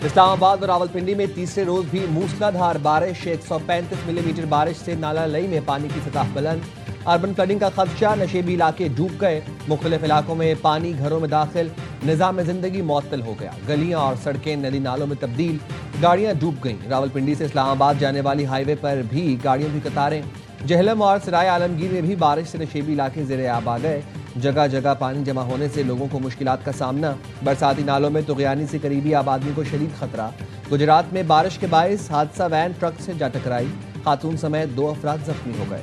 اسلام آباد اور راولپنڈی میں تیسرے روز بھی موسلادھار بارش، 135 ملی میٹر بارش سے نالہ لئی میں پانی کی سطح بلند۔ اربن فلڈنگ کا خدشہ، نشیبی علاقے ڈوب گئے، مختلف علاقوں میں پانی گھروں میں داخل، نظام زندگی معطل ہو گیا، گلیاں اور سڑکیں ندی نالوں میں تبدیل، گاڑیاں ڈوب گئیں۔ راولپنڈی سے اسلام آباد جانے والی ہائی وے پر بھی گاڑیوں کی قطاریں۔ جہلم اور سرائے عالمگیر میں بھی بارش سے نشیبی علاقے زیر آب آ گئے، جگہ جگہ پانی جمع ہونے سے لوگوں کو مشکلات کا سامنا۔ برساتی نالوں میں طغیانی سے قریبی آبادی کو شدید خطرہ۔ گجرات میں بارش کے باعث حادثہ، وین ٹرک سے جا ٹکرائی، خاتون سمیت 2 افراد زخمی ہو گئے۔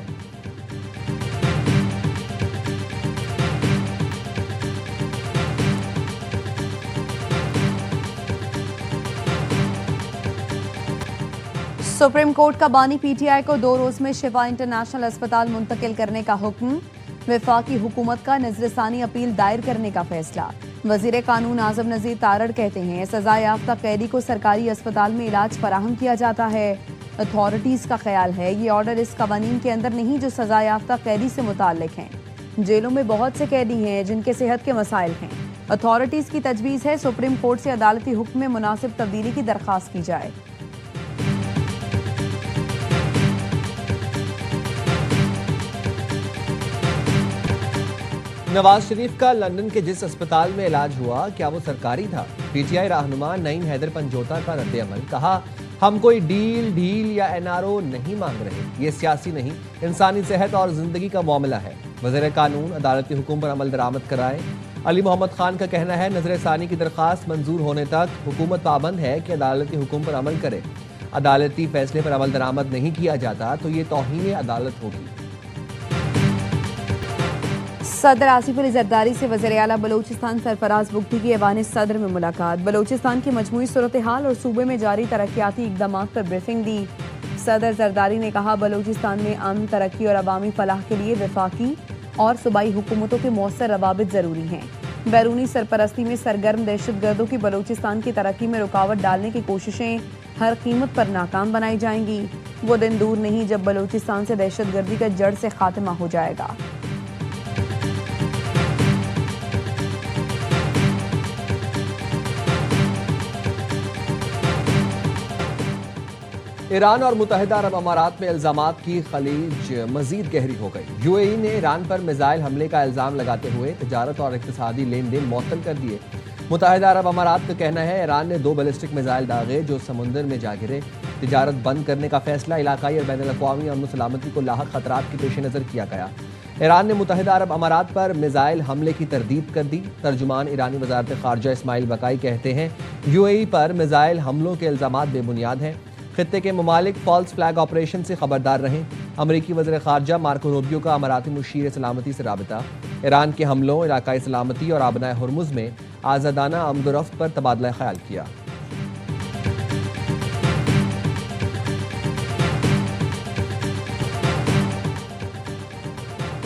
سپریم کورٹ کا بانی پی ٹی آئی کو 2 روز میں شفا انٹرنیشنل اسپتال منتقل کرنے کا حکم۔ وفاقی حکومت کا نظر ثانی اپیل دائر کرنے کا فیصلہ۔ وزیر قانون اعظم نذیر تارڑ کہتے ہیں سزا یافتہ قیدی کو سرکاری اسپتال میں علاج فراہم کیا جاتا ہے۔ اتھارٹیز کا خیال ہے یہ آرڈر اس قوانین کے اندر نہیں جو سزا یافتہ قیدی سے متعلق ہیں۔ جیلوں میں بہت سے قیدی ہیں جن کے صحت کے مسائل ہیں۔ اتھارٹیز کی تجویز ہے سپریم کورٹ سے عدالتی حکم میں مناسب تبدیلی کی درخواست کی جائے۔ نواز شریف کا لندن کے جس اسپتال میں علاج ہوا، کیا وہ سرکاری تھا؟ پی ٹی آئی رہنما نعیم حیدر پنجوتا کا رد عمل، کہا ہم کوئی ڈیل یا این آر او نہیں مانگ رہے، یہ سیاسی نہیں، انسانی صحت اور زندگی کا معاملہ ہے۔ وزیر قانون عدالتی حکم پر عمل درآمد کرائے۔ علی محمد خان کا کہنا ہے نظر ثانی کی درخواست منظور ہونے تک حکومت پابند ہے کہ عدالتی حکم پر عمل کرے۔ عدالتی فیصلے پر عمل درآمد نہیں کیا جاتا تو یہ توہین عدالت ہوگی۔ صدر آصف علی زرداری سے وزیر اعلیٰ بلوچستان سرفراز بگٹی کی ایوان صدر میں ملاقات۔ بلوچستان کی مجموعی صورتحال اور صوبے میں جاری ترقیاتی اقدامات پر بریفنگ دی۔ صدر زرداری نے کہا بلوچستان میں امن، ترقی اور عوامی فلاح کے لیے وفاقی اور صوبائی حکومتوں کے مؤثر روابط ضروری ہیں۔ بیرونی سرپرستی میں سرگرم دہشت گردوں کی بلوچستان کی ترقی میں رکاوٹ ڈالنے کی کوششیں ہر قیمت پر ناکام بنائی جائیں گی۔ وہ دن دور نہیں جب بلوچستان سے دہشت گردی کا جڑ سے خاتمہ ہو جائے گا۔ ایران اور متحدہ عرب امارات میں الزامات کی خلیج مزید گہری ہو گئی۔ یو اے ای نے ایران پر میزائل حملے کا الزام لگاتے ہوئے تجارت اور اقتصادی لین دین معطل کر دیے۔ متحدہ عرب امارات کا کہنا ہے ایران نے 2 بیلسٹک میزائل داغے جو سمندر میں جا گرے۔ تجارت بند کرنے کا فیصلہ علاقائی اور بین الاقوامی امن و سلامتی کو لاحق خطرات کے پیش نظر کیا گیا۔ ایران نے متحدہ عرب امارات پر میزائل حملے کی تردید کر دی۔ ترجمان ایرانی وزارت خارجہ اسماعیل بقائی کہتے ہیں you a E per missile حملوں کے الزامات بے بنیاد ہیں۔ خطے کے ممالک فالس فلیگ آپریشن سے خبردار رہیں۔ امریکی وزیر خارجہ مارکو روبیو کا اماراتی مشیر سلامتی سے رابطہ۔ ایران کے حملوں، علاقائی سلامتی اور آبنائے ہرمز میں آزادانہ آمد و رفت پر تبادلہ خیال کیا۔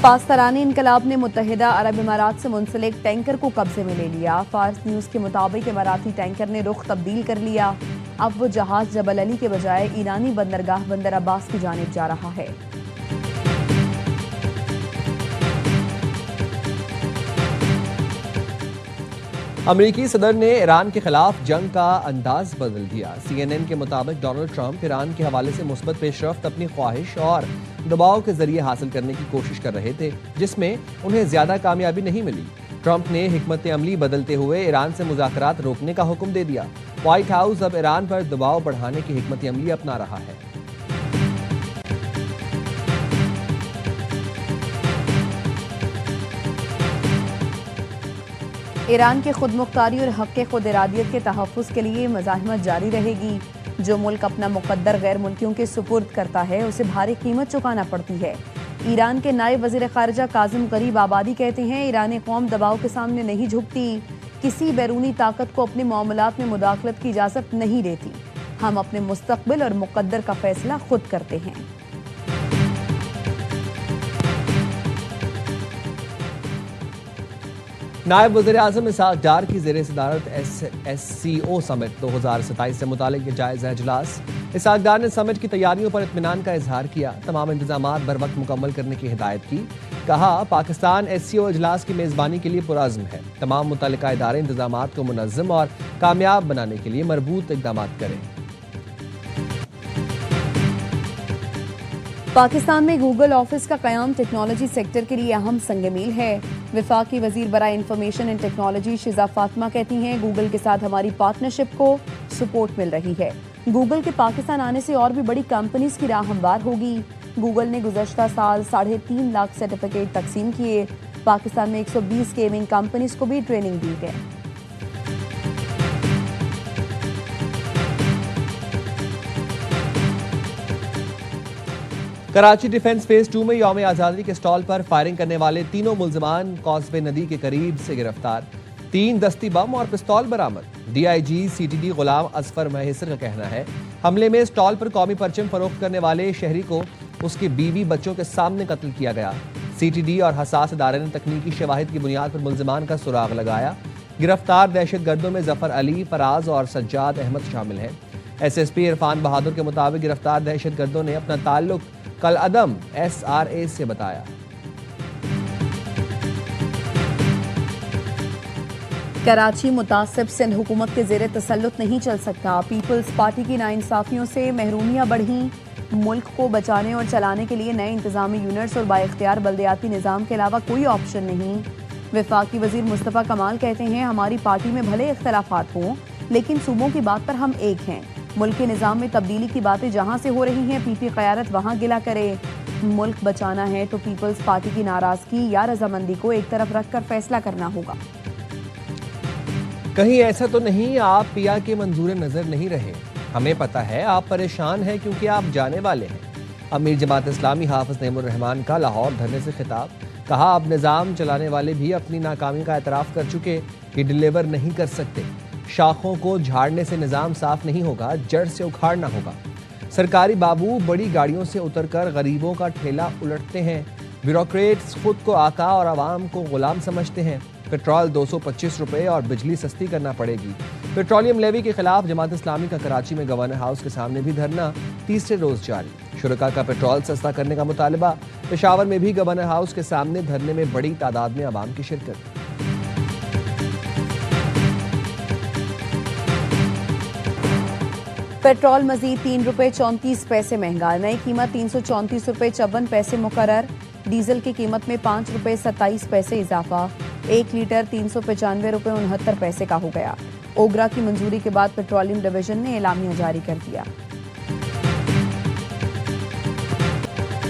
پاسداران انقلاب نے متحدہ عرب امارات سے منسلک ٹینکر کو قبضے میں لے لیا۔ فارس نیوز کے مطابق اماراتی ٹینکر نے رخ تبدیل کر لیا۔ اب وہ جہاز جبل علی کے بجائے ایرانی بندرگاہ بندر عباس کی جانب جا رہا ہے۔ امریکی صدر نے ایران کے خلاف جنگ کا انداز بدل دیا۔ سی این این کے مطابق ڈونلڈ ٹرمپ ایران کے حوالے سے مثبت پیش رفت اپنی خواہش اور دباؤ کے ذریعے حاصل کرنے کی کوشش کر رہے تھے، جس میں انہیں زیادہ کامیابی نہیں ملی۔ ٹرمپ نے حکمت عملی بدلتے ہوئے ایران سے مذاکرات روکنے کا حکم دے دیا۔ وائٹ ہاؤس اب ایران پر دباؤ بڑھانے کی حکمت عملی اپنا رہا ہے۔ ایران کی خود مختاری اور حق خود ارادیت کے تحفظ کے لیے مزاحمت جاری رہے گی۔ جو ملک اپنا مقدر غیر ملکیوں کے سپرد کرتا ہے اسے بھاری قیمت چکانا پڑتی ہے۔ ایران کے نائب وزیر خارجہ کاظم غریب آبادی کہتے ہیں ایرانی قوم دباؤ کے سامنے نہیں جھکتی، کسی بیرونی طاقت کو اپنے معاملات میں مداخلت کی اجازت نہیں دیتی۔ ہم اپنے مستقبل اور مقدر کا فیصلہ خود کرتے ہیں۔ نائب وزیر اعظم اسحاق ڈار کی زیر صدارت SCO سمٹ 2027 سے متعلق یہ جائزہ اجلاس۔ اسحاق ڈار نے سمٹ کی تیاریوں پر اطمینان کا اظہار کیا، تمام انتظامات بر وقت مکمل کرنے کی ہدایت کی۔ کہا پاکستان SCO اجلاس کی میزبانی کے لیے پرعزم ہے، تمام متعلقہ ادارے انتظامات کو منظم اور کامیاب بنانے کے لیے مربوط اقدامات کریں۔ پاکستان میں گوگل آفس کا قیام ٹیکنالوجی سیکٹر کے لیے اہم سنگ میل ہے۔ وفاقی وزیر برائے انفارمیشن اینڈ ٹیکنالوجی شیزا فاطمہ کہتی ہیں گوگل کے ساتھ ہماری پارٹنرشپ کو سپورٹ مل رہی ہے۔ گوگل کے پاکستان آنے سے اور بھی بڑی کمپنیز کی راہ ہموار ہوگی۔ گوگل نے گزشتہ سال 3.5 لاکھ سرٹیفکیٹ تقسیم کیے۔ پاکستان میں 120 گیمنگ کمپنیز کو بھی ٹریننگ دی گئی۔ کراچی ڈیفنس فیز 2 میں یوم آزادی کے سٹال پر فائرنگ کرنے والے تینوں ملزمان کاسبے ندی کے قریب سے گرفتار، 3 دستی بم اور پستول برآمد۔ DIG CTD غلام اظفر مہیسر کا کہنا ہے حملے میں سٹال پر قومی پرچم فروخت کرنے والے شہری کو اس کی بیوی بچوں کے سامنے قتل کیا گیا۔ CTD اور حساس ادارے نے تکنیکی شواہد کی بنیاد پر ملزمان کا سراغ لگایا۔ گرفتار دہشت گردوں میں ظفر علی، فراز اور سجاد احمد شامل ہیں۔ SSP عرفان بہادر کے مطابق گرفتار دہشت گردوں نے اپنا تعلق کالعدم SRA سے بتایا۔ کراچی متعصب سندھ حکومت کے زیر تسلط نہیں چل سکتا۔ پیپلز پارٹی کی ناانصافیوں سے محرومیاں بڑھیں۔ ملک کو بچانے اور چلانے کے لیے نئے انتظامی یونٹس اور بااختیار بلدیاتی نظام کے علاوہ کوئی آپشن نہیں۔ وفاقی وزیر مصطفیٰ کمال کہتے ہیں ہماری پارٹی میں بھلے اختلافات ہوں لیکن صوبوں کی بات پر ہم ایک ہیں۔ ملک کے نظام میں تبدیلی کی باتیں جہاں سے ہو رہی ہیں PP قیادت وہاں گلا کرے۔ ملک بچانا ہے تو پیپلز پارٹی کی ناراضگی یا رضامندی کو ایک طرف رکھ کر فیصلہ کرنا ہوگا۔ کہیں ایسا تو نہیں آپ پیا کے منظور نظر نہیں رہے، ہمیں پتہ ہے آپ پریشان ہیں کیونکہ آپ جانے والے ہیں۔ امیر جماعت اسلامی حافظ نعیم الرحمان کا لاہور دھرنے سے خطاب، کہا اب نظام چلانے والے بھی اپنی ناکامی کا اعتراف کر چکے کہ ڈیلیور نہیں کر سکتے۔ شاخوں کو جھاڑنے سے نظام صاف نہیں ہوگا، جڑ سے اکھاڑنا ہوگا۔ سرکاری بابو بڑی گاڑیوں سے اتر کر غریبوں کا ٹھیلا الٹتے ہیں۔ بیوروکریٹس خود کو آقا اور عوام کو غلام سمجھتے ہیں۔ پیٹرول 225 روپے اور بجلی سستی کرنا پڑے گی۔ پیٹرولیم لیوی کے خلاف جماعت اسلامی کا کراچی میں گورنر ہاؤس کے سامنے بھی دھرنا تیسرے روز جاری۔ شرکاء کا پیٹرول سستا کرنے کا مطالبہ۔ پشاور میں بھی گورنر ہاؤس کے سامنے دھرنے میں بڑی تعداد میں عوام کی شرکت۔ پیٹرول مزید 3 روپے 34 پیسے مہنگا، نئی قیمت 334 روپے 54 پیسے مقرر۔ ڈیزل کی قیمت میں 5 روپے 27 پیسے اضافہ، 1 لیٹر 395 روپے 69 پیسے کا ہو گیا۔ اوگرا کی منظوری کے بعد پیٹرولیم ڈویژن نے اعلامیہ جاری کر دیا۔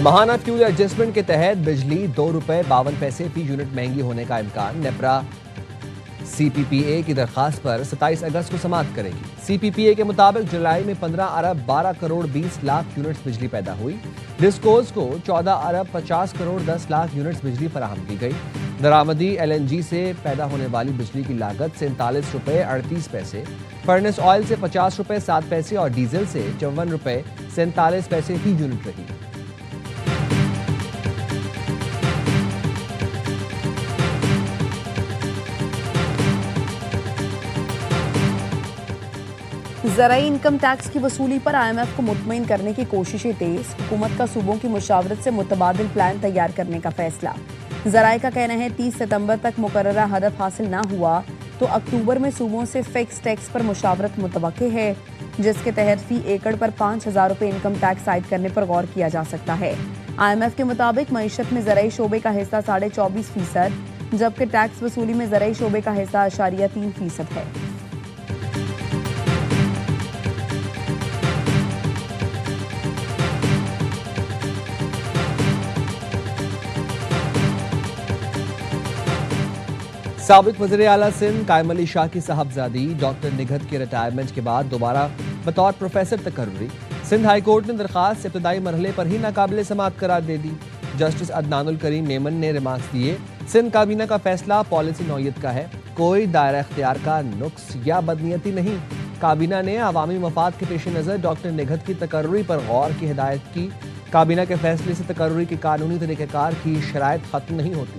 ماہانہ فیول ایڈجسٹمنٹ کے تحت بجلی 2 روپے 52 پیسے فی یونٹ مہنگی ہونے کا امکان۔ نیپرا CPPA کی درخواست پر 27 اگست کو سماعت کرے گی۔ CPPA کے مطابق جولائی میں 15 ارب 12 کروڑ 20 لاکھ یونٹس بجلی پیدا ہوئی۔ ڈسکوز کو 14 ارب 50 کروڑ 10 لاکھ یونٹس بجلی فراہم کی گئی۔ درآمدی LNG سے پیدا ہونے والی بجلی کی لاگت 47 روپے 38 پیسے، فرنس آئل سے 50 روپے 7 پیسے اور ڈیزل سے 54 روپے 47 پیسے فی یونٹ رہی۔ زرعی انکم ٹیکس کی وصولی پر IMF کو مطمئن کرنے کی کوششیں تیز، حکومت کا صوبوں کی مشاورت سے متبادل پلان تیار کرنے کا فیصلہ۔ ذرائع کا کہنا ہے 30 ستمبر تک مقررہ ہدف حاصل نہ ہوا تو اکتوبر میں صوبوں سے فکس ٹیکس پر مشاورت متوقع ہے، جس کے تحت فی ایکڑ پر 5000 روپے انکم ٹیکس عائد کرنے پر غور کیا جا سکتا ہے۔ IMF کے مطابق معیشت میں زرعی شعبے کا حصہ 24.5%، جبکہ ٹیکس وصولی میں زرعی شعبے کا حصہ 0.3% ہے۔ سابق وزیر اعلیٰ سندھ قائم علی شاہ کی صاحبزادی ڈاکٹر نگہت کے ریٹائرمنٹ کے بعد دوبارہ بطور پروفیسر تقرری۔ سندھ ہائی کورٹ نے درخواست ابتدائی مرحلے پر ہی ناقابل سماعت قرار دے دی۔ جسٹس عدنان الکریم میمن نے ریمارکس دیے، سندھ کابینہ کا فیصلہ پالیسی نوعیت کا ہے، کوئی دائرہ اختیار کا نقص یا بدنیتی نہیں۔ کابینہ نے عوامی مفاد کے پیش نظر ڈاکٹر نگہت کی تقرری پر غور کی ہدایت کی۔ کابینہ کے فیصلے سے تقرری کے قانونی طریقہ کار کی شرائط ختم نہیں ہوتی۔